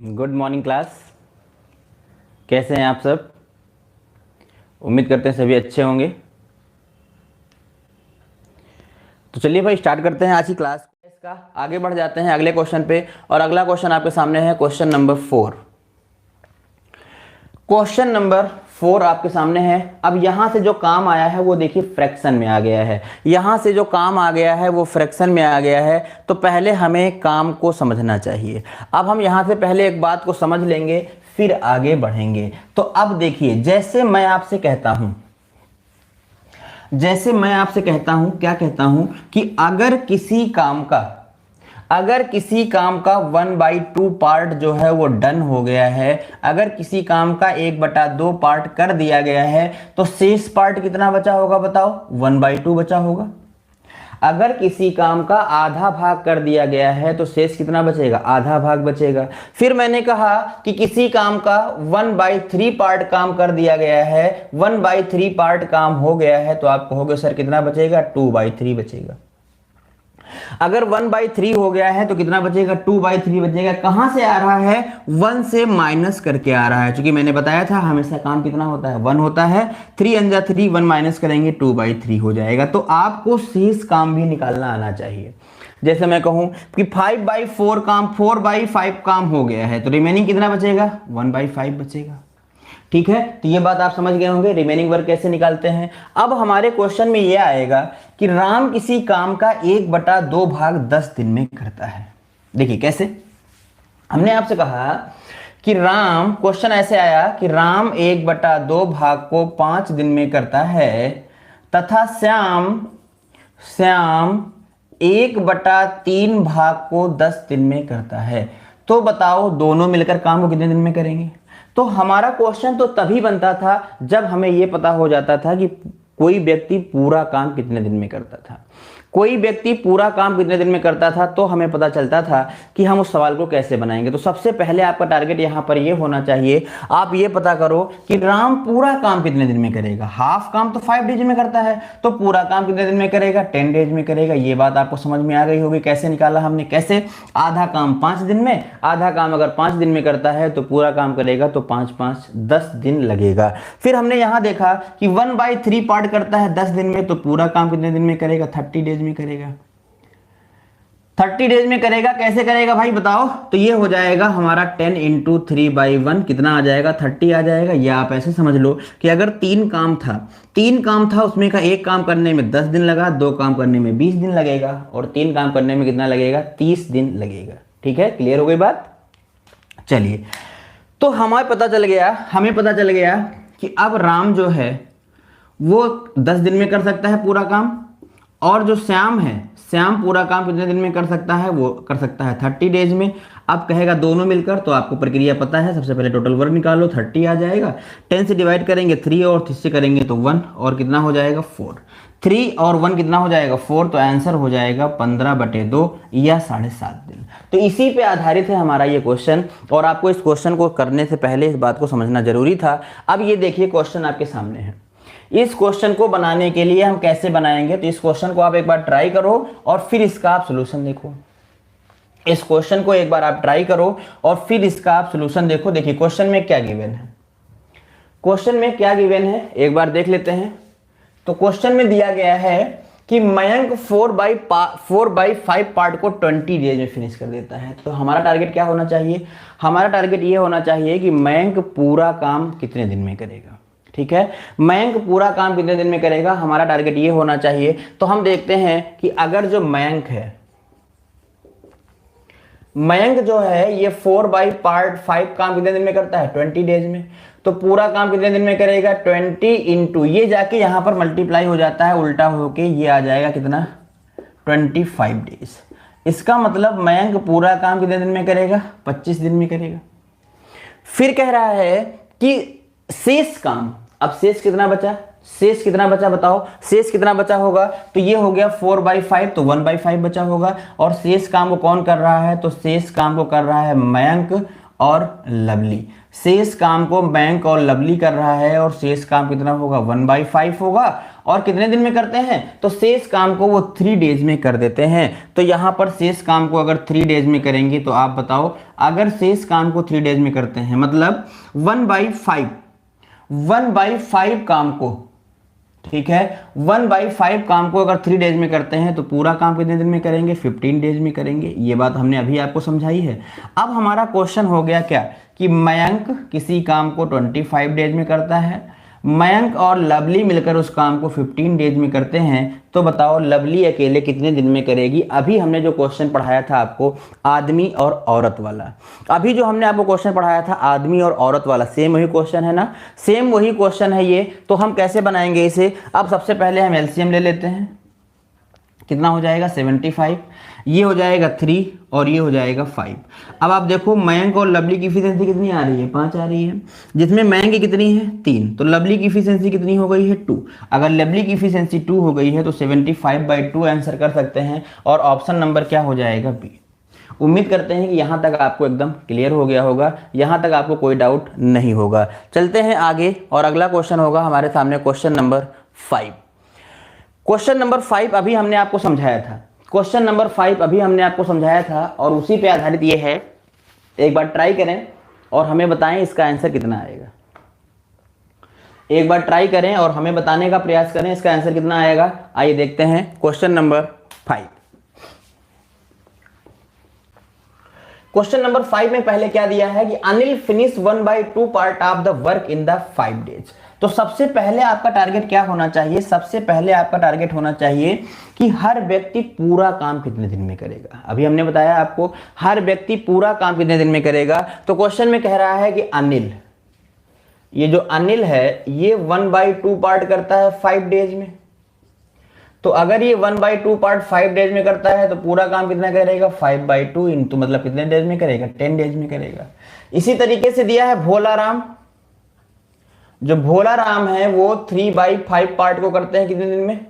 Good morning class. कैसे हैं आप सब? उम्मीद करते हैं सभी अच्छे होंगे। तो चलिए भाई स्टार्ट करते हैं आज की क्लास का। आगे बढ़ जाते हैं अगले क्वेश्चन पे, और अगला क्वेश्चन आपके सामने है क्वेश्चन नंबर 4। क्वेश्चन नंबर 4 आपके सामने है। अब यहां से जो काम आया है वो देखिए फ्रैक्शन में आ गया है। यहां से जो काम आ गया है वो फ्रैक्शन में आ गया है। तो पहले हमें काम को समझना चाहिए। अब हम यहां से पहले एक बात को समझ लेंगे, फिर आगे बढ़ेंगे। तो अब देखिए, जैसे मैं आपसे कहता हूं क्या कहता हूं कि अगर किसी काम का 1/2 पार्ट जो है वो डन हो गया है, अगर किसी काम का 1/2 पार्ट कर दिया गया है, तो शेष पार्ट कितना बचा होगा बताओ? 1/2 बचा होगा। अगर किसी काम का आधा भाग कर दिया गया है तो शेष कितना बचेगा? आधा भाग बचेगा। फिर मैंने कहा कि किसी काम का 1/3 पार्ट काम कर दिया गया है, 1/3 पार्ट काम हो गया है, तो आप कहोगे सर कितना बचेगा? 2/3 बचेगा। अगर 1/3 हो गया है तो कितना बचेगा? 2/3 बचेगा। कहां से आ रहा है? 1 से माइनस करके आ रहा है, क्योंकि मैंने बताया था हमेशा काम कितना होता है? 1 होता है। 3 अंजा 3, 1 माइनस करेंगे 2/3 हो जाएगा। तो आपको शेष काम भी निकालना आना चाहिए। जैसे मैं कहूं कि 5/4 काम 4/5 काम हो गया है, तो रिमेनिंग कितना बचेगा? 1/5 बचेगा। ठीक है, तो ये बात आप समझ गए होंगे रिमेनिंग वर्क कैसे निकालते हैं। अब हमारे क्वेश्चन में ये आएगा कि राम किसी काम का 1/2 भाग 10 दिन में करता है। देखिए कैसे, हमने आपसे कहा कि राम, क्वेश्चन ऐसे आया कि राम 1/2 भाग को 5 दिन में करता है, तथा श्याम श्याम 1/3 भाग को 10 दिन में करता है। तो बताओ दोनों मिलकर काम को कितने दिन में करेंगे? तो हमारा क्वेश्चन तो तभी बनता था जब हमें यह पता हो जाता था कि कोई व्यक्ति पूरा काम कितने दिन में करता था। कोई व्यक्ति पूरा काम कितने दिन में करता था, तो हमें पता चलता था कि हम उस सवाल को कैसे बनाएंगे। तो सबसे पहले आपका टारगेट यहां पर यह होना चाहिए, आप ये पता करो कि राम पूरा काम कितने दिन में करेगा। हाफ काम तो 5 डेज में करता है, तो पूरा काम कितने दिन में करेगा? 10 डेज में करेगा। ये बात आपको समझ में आ गई होगी कैसे निकाला हमने। कैसे? आधा काम 5 दिन में, आधा काम अगर 5 दिन में करता है तो पूरा काम करेगा तो 5 5 10 दिन लगेगा। फिर हमने यहां देखा कि 1/3 पार्ट करता है 10 दिन में, तो पूरा काम कितने दिन में करेगा? 30 डेज में करेगा। 30 डेज में करेगा। कैसे करेगा भाई बताओ? तो ये हो जाएगा हमारा 10 × 3/1 कितना आ जाएगा? 30 आ जाएगा। ये आप ऐसे समझ लो कि अगर 3 काम था उसमें का एक काम करने में 10 दिन लगा, 2 काम करने में 20 दिन लगेगा, और 3 काम करने में कितना लगेगा? 30 दिन लगेगा। ठीक है, क्लियर हो गई बात? चलिए, तो हमें पता चल गया कि अब राम जो है वो 10 दिन में कर सकता है पूरा काम, और जो श्याम पूरा काम कितने दिन में कर सकता है? वो कर सकता है 30 डेज में। अब कहेगा दोनों मिलकर, तो आपको प्रक्रिया पता है, सबसे पहले टोटल वर्क निकालो, 30 आ जाएगा। 10 से डिवाइड करेंगे 3, और 3 से करेंगे तो 1, और कितना हो जाएगा? 4। 3 और 1 कितना हो जाएगा? 4। तो आंसर हो जाएगा 15/2 या 7.5 दिन। तो इसी पे आधारित है हमारा ये क्वेश्चन, और आपको इस क्वेश्चन को करने से पहले इस बात को समझना जरूरी था। अब ये देखिए क्वेश्चन आपके सामने है। इस क्वेश्चन को बनाने के लिए हम कैसे बनाएंगे, तो इस क्वेश्चन को आप एक बार ट्राई करो और फिर इसका आप सॉल्यूशन देखो। इस क्वेश्चन को एक बार आप ट्राई करो और फिर इसका आप सॉल्यूशन देखो। देखिए क्वेश्चन में क्या गिवन है, एक बार देख लेते हैं। तो क्वेश्चन में दिया गया है कि मयंक 4/5 पार्ट को 20 डेज में फिनिश कर देता है। तो हमारा टारगेट क्या होना चाहिए? हमारा टारगेट ये होना चाहिए कि मयंक पूरा काम कितने दिन में करेगा। ठीक है, मयंक पूरा काम कितने दिन में करेगा, हमारा टारगेट ये होना चाहिए। तो हम देखते हैं कि अगर जो मयंक जो है ये 4/5 काम कितने दिन में करता है? 20 डेज में। तो पूरा काम कितने दिन में करेगा? 20 इंटू ये जाके यहां पर मल्टीप्लाई हो जाता है उल्टा होके, ये आ जाएगा कितना? 25 डेज। इसका मतलब मयंक पूरा काम कितने दिन में करेगा? 25 दिन में करेगा। फिर कह रहा है कि शेष काम, अब शेष कितना बचा बताओ? शेष कितना बचा होगा? तो ये हो गया 4/5, तो 1/5 बचा होगा। और शेष काम को कौन कर रहा है? तो शेष काम को कर रहा है मयंक और लवली। शेष काम को मयंक और लवली कर रहा है, और शेष काम कितना होगा? 1/5 होगा। और कितने दिन में करते हैं, तो शेष काम को वो 3 डेज में कर देते हैं। तो यहाँ पर शेष काम को अगर 3 डेज में करेंगे तो आप बताओ, अगर शेष काम को 3 डेज में करते हैं मतलब 1/5 काम को, ठीक है, 1/5 काम को अगर 3 डेज में करते हैं तो पूरा काम कितने दिन में करेंगे, 15 डेज में करेंगे। ये बात हमने अभी आपको समझाई है। अब हमारा क्वेश्चन हो गया क्या कि मयंक किसी काम को 25 डेज में करता है, मयंक और लवली मिलकर उस काम को 15 डेज में करते हैं। तो बताओ लवली अकेले कितने दिन में करेगी। अभी हमने जो क्वेश्चन पढ़ाया था आपको आदमी और औरत वाला, अभी जो हमने आपको क्वेश्चन पढ़ाया था आदमी और औरत वाला, सेम वही क्वेश्चन है ना, सेम वही क्वेश्चन है ये। तो हम कैसे बनाएंगे इसे, अब सबसे पहले हम एलसीएम ले लेते हैं। कितना हो जाएगा 75, ये हो जाएगा 3 और ये हो जाएगा 5। अब आप देखो मयंक और लवली की इफिशिएंसी कितनी आ रही है, 5 आ रही है, जिसमें मयंक की कितनी है 3, तो लवली की इफिशिएंसी कितनी हो गई है 2। अगर लवली की इफिशिएंसी 2 हो गई है तो 75/2 आंसर कर सकते हैं और ऑप्शन नंबर क्या हो जाएगा बी। उम्मीद करते हैं कि यहाँ तक आपको एकदम क्लियर हो गया होगा, यहाँ तक आपको कोई डाउट नहीं होगा। चलते हैं आगे और अगला क्वेश्चन होगा हमारे सामने क्वेश्चन नंबर 5। क्वेश्चन नंबर 5 अभी हमने आपको समझाया था, क्वेश्चन नंबर 5 अभी हमने आपको समझाया था और उसी पे आधारित ये है। एक बार ट्राई करें और हमें बताएं इसका आंसर कितना आएगा। एक बार ट्राई करें और हमें बताने का प्रयास करें इसका आंसर कितना आएगा। आइए देखते हैं क्वेश्चन नंबर 5। क्वेश्चन नंबर 5 में पहले क्या दिया है कि Anil finish 1/2 part of the work in the 5 days. तो सबसे पहले आपका टारगेट क्या होना चाहिए, सबसे पहले आपका टारगेट होना चाहिए कि हर व्यक्ति पूरा काम कितने दिन में करेगा। अभी हमने बताया आपको हर व्यक्ति पूरा काम कितने दिन में करेगा। तो क्वेश्चन में कह रहा है कि अनिल, ये जो अनिल है ये 1/2 पार्ट करता है 5 डेज में। तो अगर ये 1/2 पार्ट 5 डेज में करता है तो पूरा काम कितना करेगा 5/2 इंटू मतलब कितने डेज में करेगा 10 डेज में करेगा। इसी तरीके से दिया है भोला राम, जो भोला राम है वो 3/5 पार्ट को करते हैं कितने दिन में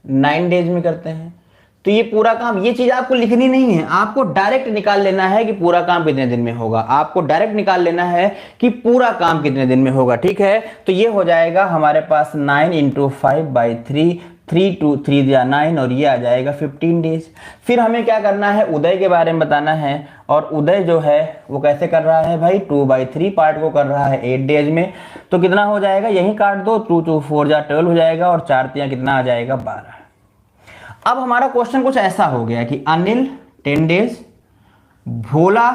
9 डेज में करते हैं। तो ये पूरा काम, ये चीज आपको लिखनी नहीं है, आपको डायरेक्ट निकाल लेना है कि पूरा काम कितने दिन में होगा। आपको डायरेक्ट निकाल लेना है कि पूरा काम कितने दिन में होगा, ठीक है। तो ये हो जाएगा हमारे पास 9 × 5/3, 3 2 3 या 9 और ये आ जाएगा 15 डेज। फिर हमें क्या करना है, उदय के बारे में बताना है। और उदय जो है वो कैसे कर रहा है भाई 2/3 पार्ट को कर रहा है 8 डेज में। तो कितना हो जाएगा, यही काट दो, 2 2 4 जा 12 हो जाएगा और 4 3 कितना आ जाएगा 12। अब हमारा क्वेश्चन कुछ ऐसा हो गया कि अनिल 10 डेज, भोला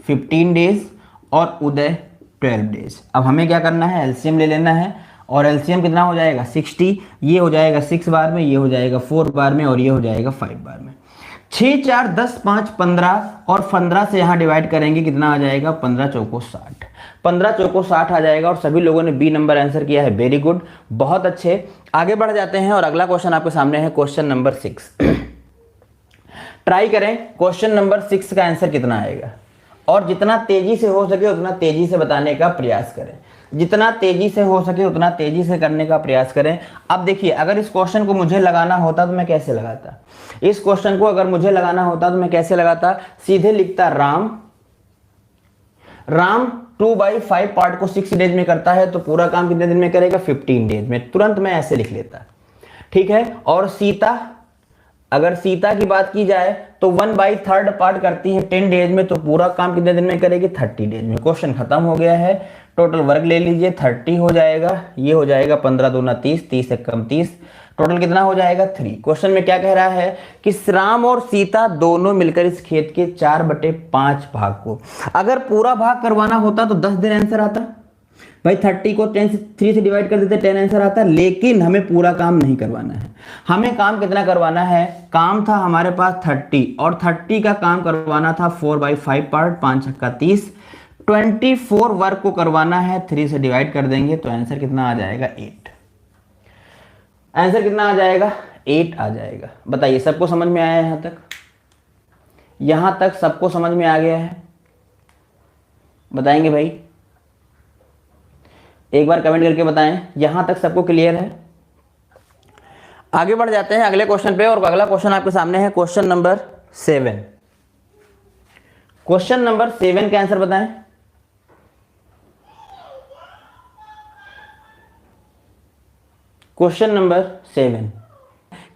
15 डेज और उदय 12 डेज। अब हमें क्या करना है, एलसीएम ले लेना है और एलसीएम कितना हो जाएगा 60। ये हो जाएगा 6 बार में, ये हो जाएगा 4 बार में और ये हो जाएगा 5 बार में। 6 4 10 5 15 और 15 से यहाँ डिवाइड करेंगे कितना आ जाएगा 15 चौको 60, 15 चौको 60 आ जाएगा। और सभी लोगों ने बी नंबर आंसर किया है, वेरी गुड, बहुत अच्छे। आगे बढ़ जाते हैं और अगला क्वेश्चन आपके सामने है क्वेश्चन नंबर 6। ट्राई करें क्वेश्चन नंबर 6 का आंसर कितना आएगा और जितना तेजी से हो सके उतना तेजी से बताने का प्रयास करें, जितना तेजी से हो सके उतना तेजी से करने का प्रयास करें। अब देखिए अगर इस क्वेश्चन को मुझे लगाना होता तो मैं कैसे लगाता, इस क्वेश्चन को अगर मुझे लगाना होता तो मैं कैसे लगाता, सीधे लिखता राम 2/5 पार्ट को 6 डेज में करता है तो पूरा काम कितने दिन में करेगा 15 डेज में, तुरंत मैं ऐसे लिख लेता, ठीक है। और सीता, अगर सीता की बात की जाए तो 1/3 पार्ट करती है 10 डेज में तो पूरा काम कितने दिन में करेगी 30 डेज में। क्वेश्चन खत्म हो गया है। टोटल वर्क ले लीजिए 30 हो जाएगा, ये हो जाएगा 15 दूना 30, 30 से कम 30, टोटल कितना हो जाएगा 3। क्वेश्चन में क्या कह रहा है कि राम और सीता दोनों मिलकर इस खेत के 4/5 भाग को, अगर पूरा भाग करवाना होता तो 10 दिन आंसर आता भाई, 30 को 3 से डिवाइड कर देते 10 आंसर आता। लेकिन हमें पूरा काम नहीं करवाना है, हमें काम कितना करवाना है, काम था हमारे पास 30 और 30 का काम करवाना था 4/5 पार्ट, 5 छक्का 30, 24 वर्क को करवाना है, 3 से डिवाइड कर देंगे तो आंसर कितना आ जाएगा 8। आंसर कितना आ जाएगा 8 आ जाएगा। बताइए सबको समझ में आया यहां तक, यहां तक सबको समझ में आ गया है, बताएंगे भाई, एक बार कमेंट करके बताएं यहां तक सबको क्लियर है। आगे बढ़ जाते हैं अगले क्वेश्चन पे और अगला क्वेश्चन आपके सामने है क्वेश्चन नंबर 7। क्वेश्चन नंबर 7 का आंसर बताएं। क्वेश्चन नंबर 7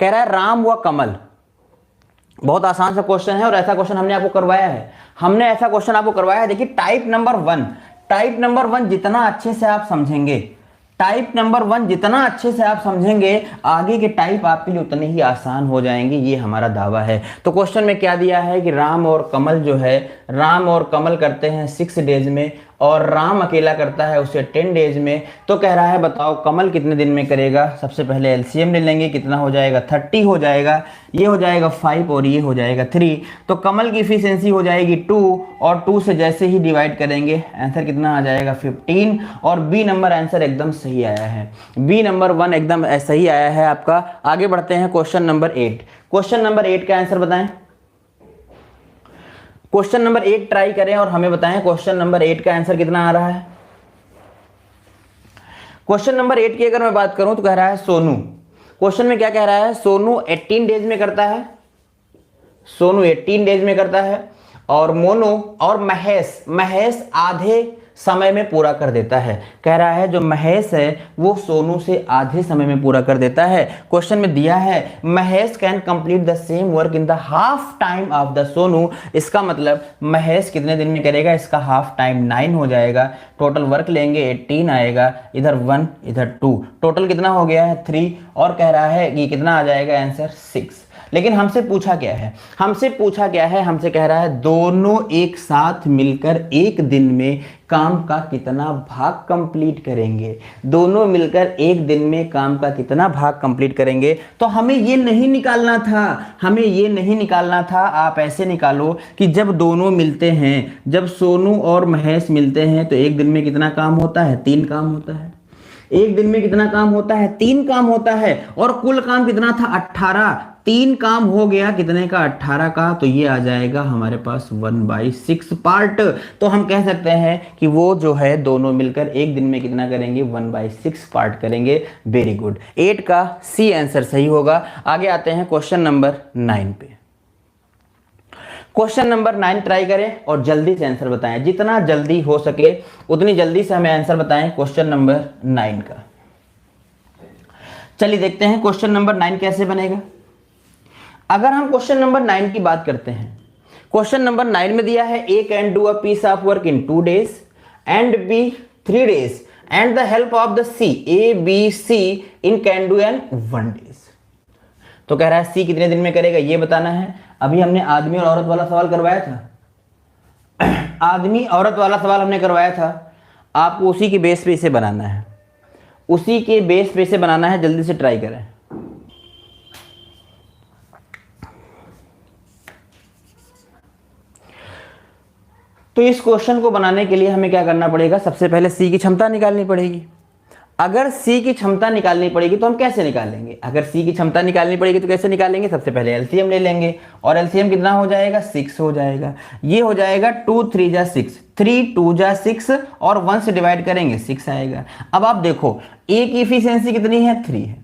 कह रहा है राम व कमल, बहुत आसान सा क्वेश्चन है और ऐसा क्वेश्चन हमने आपको करवाया है, ऐसा क्वेश्चन आपको करवाया है। देखिए टाइप नंबर 1 जितना अच्छे से आप समझेंगे, टाइप नंबर 1 जितना अच्छे से आप समझेंगे, आगे के टाइप आपके लिए उतने ही आसान हो जाएंगे, ये हमारा दावा है। तो क्वेश्चन में क्या दिया है कि राम और कमल जो है, राम और कमल करते हैं 6 डेज में और राम अकेला करता है उसे 10 डेज में। तो कह रहा है बताओ कमल कितने दिन में करेगा। सबसे पहले एलसीएम ले लेंगे, कितना हो जाएगा 30 हो जाएगा, ये हो जाएगा 5 और ये हो जाएगा 3। तो कमल की इफिशियंसी हो जाएगी 2 और 2 से जैसे ही डिवाइड करेंगे आंसर कितना आ जाएगा 15। और बी नंबर आंसर एकदम सही आया है, बी नंबर 1 एकदम सही आया है आपका। आगे बढ़ते हैं क्वेश्चन नंबर 8। क्वेश्चन नंबर 8 का आंसर बताएं। क्वेश्चन नंबर 8 ट्राई करें और हमें बताएं क्वेश्चन नंबर 8 का आंसर कितना आ रहा है। क्वेश्चन नंबर 8 की अगर मैं बात करूं तो कह रहा है सोनू, क्वेश्चन में क्या कह रहा है, सोनू 18 डेज में करता है, सोनू 18 डेज में करता है और मोनू और महेश आधे समय में पूरा कर देता है। कह रहा है जो महेश है वो सोनू से आधे समय में पूरा कर देता है। क्वेश्चन में दिया है Mahesh can complete the same work in the half time of the Sonu. इसका मतलब महेश कितने दिन में करेगा, इसका हाफ टाइम 9 हो जाएगा। टोटल वर्क लेंगे 18 आएगा, इधर 1 इधर 2, टोटल कितना हो गया है 3। और कह रहा है कि कितना आ जाएगा आंसर 6। लेकिन हमसे पूछा क्या है, हमसे कह रहा है दोनों एक साथ मिलकर एक दिन में काम का कितना भाग कंप्लीट करेंगे, दोनों मिलकर एक दिन में काम का कितना भाग कंप्लीट करेंगे। तो हमें ये नहीं निकालना था, आप ऐसे निकालो कि जब दोनों मिलते हैं, जब सोनू और महेश मिलते हैं तो एक दिन में कितना काम होता है, 3 काम होता है। एक दिन में कितना काम होता है, 3 काम होता है। और कुल काम कितना था 18, 3 काम हो गया कितने का 18 का, तो ये आ जाएगा हमारे पास 1/6 पार्ट। तो हम कह सकते हैं कि वो जो है दोनों मिलकर एक दिन में कितना करेंगे 1/6 पार्ट करेंगे। वेरी गुड, 8 का सी आंसर सही होगा। आगे आते हैं क्वेश्चन नंबर 9 पे। क्वेश्चन नंबर 9 ट्राई करें और जल्दी से आंसर बताएं, जितना जल्दी हो सके उतनी जल्दी से हमें आंसर बताएं क्वेश्चन नंबर 9 का। चलिए देखते हैं क्वेश्चन नंबर 9 कैसे बनेगा। अगर हम क्वेश्चन नंबर 9 की बात करते हैं, क्वेश्चन नंबर 9 में दिया है A can do a piece of work in 2 days and B 3 days and the help of the C, A B C in can do in 1 days. तो कह रहा है सी कितने दिन में करेगा ये बताना है। अभी हमने आदमी और औरत वाला सवाल करवाया था, आदमी औरत वाला सवाल हमने करवाया था, आपको उसी के बेस पे इसे बनाना है, उसी के बेस पे इसे बनाना है। जल्दी से ट्राई करें। तो इस क्वेश्चन को बनाने के लिए हमें क्या करना पड़ेगा, सबसे पहले सी की क्षमता निकालनी पड़ेगी। अगर सी की क्षमता निकालनी पड़ेगी तो हम कैसे निकालेंगे, अगर सी की क्षमता निकालनी पड़ेगी तो कैसे निकालेंगे, सबसे पहले एलसीएम ले लेंगे और एलसीएम कितना हो जाएगा 6 हो जाएगा। ये हो जाएगा 2 3 जा 6, 3 2 जा 6 और 1 से डिवाइड करेंगे 6 आएगा। अब आप देखो ए की इफिशियंसी कितनी है 3 है,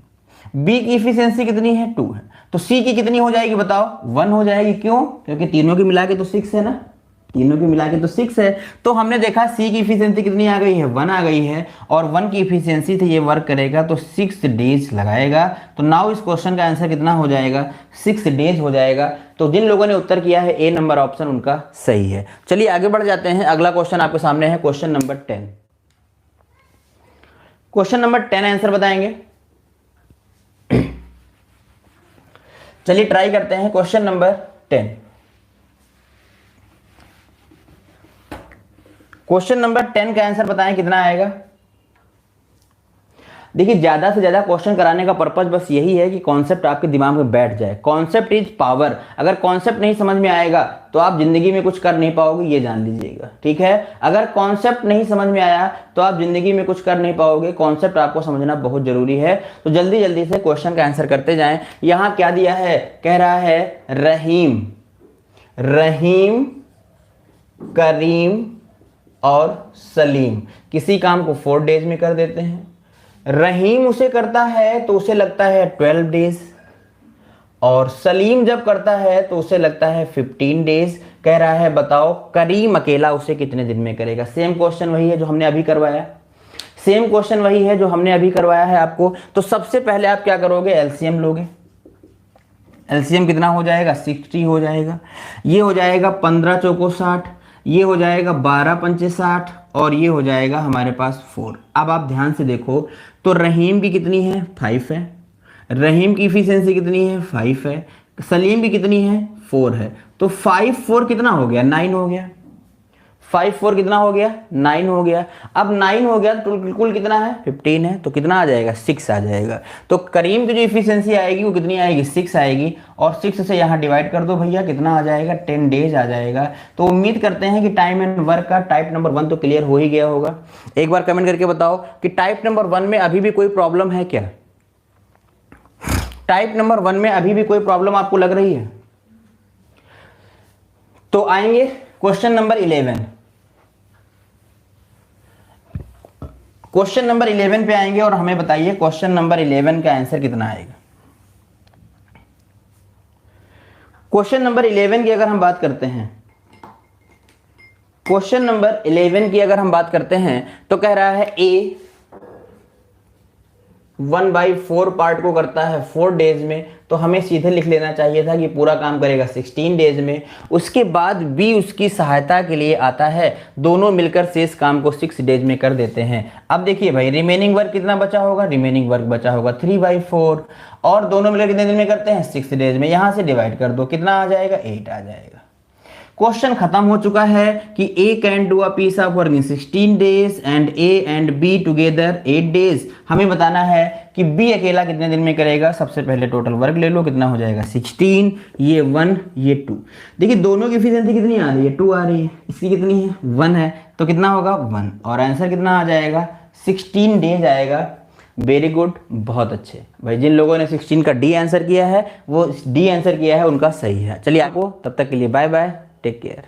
बी की इफिशियंसी कितनी है 2 है, तो सी की कितनी हो जाएगी बताओ 1 हो जाएगी। क्यों, क्योंकि तीनों की मिला के तो 6 है ना, तीनों की मिला के तो 6 है। तो हमने देखा सी की इफिशियंसी कितनी आ गई है 1 आ गई है और 1 की इफिशियंसी से ये वर्क करेगा तो 6 डेज लगाएगा। तो नाउ इस क्वेश्चन का आंसर कितना हो जाएगा 6 डेज हो जाएगा। तो जिन लोगों ने उत्तर किया है ए नंबर ऑप्शन उनका सही है। चलिए आगे बढ़ जाते हैं। अगला क्वेश्चन आपके सामने है question number 10। Question number 10 answer बताएंगे। चलिए ट्राई करते हैं क्वेश्चन नंबर 10। क्वेश्चन नंबर 10 का आंसर बताएं कितना आएगा। देखिए ज्यादा से ज्यादा क्वेश्चन कराने का पर्पज बस यही है कि कॉन्सेप्ट आपके दिमाग में बैठ जाए। Concept is power. अगर कॉन्सेप्ट नहीं समझ में आएगा तो आप जिंदगी में कुछ कर नहीं पाओगे, ये जान लीजिएगा, ठीक है। अगर कॉन्सेप्ट नहीं समझ में आया तो आप जिंदगी में कुछ कर नहीं पाओगे। कॉन्सेप्ट आपको समझना बहुत जरूरी है। तो जल्दी जल्दी से क्वेश्चन का आंसर करते जाएं। यहां क्या दिया है, कह रहा है रहीम, रहीम, करीम और सलीम किसी काम को 4 डेज में कर देते हैं। रहीम उसे करता है तो उसे लगता है 12 डेज और सलीम जब करता है तो उसे लगता है 15 डेज। कह रहा है बताओ करीम अकेला उसे कितने दिन में करेगा। सेम क्वेश्चन वही है जो हमने अभी करवाया, सेम क्वेश्चन वही है जो हमने अभी करवाया है आपको। तो सबसे पहले आप क्या करोगे, एलसीएम लोगे। एलसीएम कितना हो जाएगा, 60 हो जाएगा। ये हो जाएगा 15 चौको 60, ये हो जाएगा 12 पंचे 60, और ये हो जाएगा हमारे पास 4। अब आप ध्यान से देखो तो रहीम की कितनी है, 5 है। रहीम की इफिशिएंसी कितनी है, 5 है। सलीम की कितनी है, 4 है। तो 5 4 कितना हो गया, 9 हो गया। 5 4 कितना हो गया, 9 हो गया। अब 9 हो गया तो कुल कितना है, 15 है। तो कितना आ जाएगा, 6 आ जाएगा। तो करीम की जो इफिशिएंसी आएगी वो कितनी आएगी, 6 आएगी। और 6 से यहाँ डिवाइड कर दो भैया, कितना आ जाएगा, 10 डेज आ जाएगा। तो उम्मीद करते हैं कि टाइम एंड वर्क का टाइप नंबर 1 तो क्लियर हो ही गया होगा। एक बार कमेंट करके बताओ कि टाइप नंबर 1 में अभी भी कोई प्रॉब्लम है क्या। टाइप नंबर 1 में अभी भी कोई प्रॉब्लम आपको लग रही है। तो आएंगे क्वेश्चन नंबर 11। क्वेश्चन नंबर 11 पे आएंगे और हमें बताइए क्वेश्चन नंबर 11 का आंसर कितना आएगा। क्वेश्चन नंबर 11 की अगर हम बात करते हैं, क्वेश्चन नंबर 11 की अगर हम बात करते हैं तो कह रहा है ए 1/4 पार्ट को करता है 4 डेज में। तो हमें सीधे लिख लेना चाहिए था कि पूरा काम करेगा 16 डेज में। उसके बाद बी उसकी सहायता के लिए आता है, दोनों मिलकर शेष काम को 6 डेज में कर देते हैं। अब देखिए भाई, रिमेनिंग वर्क कितना बचा होगा, रिमेनिंग वर्क बचा होगा 3/4, और दोनों मिलकर कितने दिन में करते हैं, 6 डेज में। यहां से डिवाइड कर दो, कितना आ जाएगा, 8 आ जाएगा। क्वेश्चन खत्म हो चुका है कि A can do a piece of work in 16 days and A and B together 8 days. हमें बताना है कि बी अकेला कितने दिन में करेगा। सबसे पहले टोटल वर्क ले लो, कितना हो जाएगा, 16, ये 1, ये 2। देखिए दोनों की एफिशिएंसी कितनी आ रही है, 2 आ रही है। इसकी कितनी है, 1 है। तो कितना होगा, 1, और आंसर कितना आ जाएगा, 16 डेज आएगा। वेरी गुड, बहुत अच्छे भाई। जिन लोगों ने 16 का डी आंसर किया है वो डी आंसर किया है, उनका सही है। चलिए आपको तब तक के लिए बाय बाय, टेक केयर।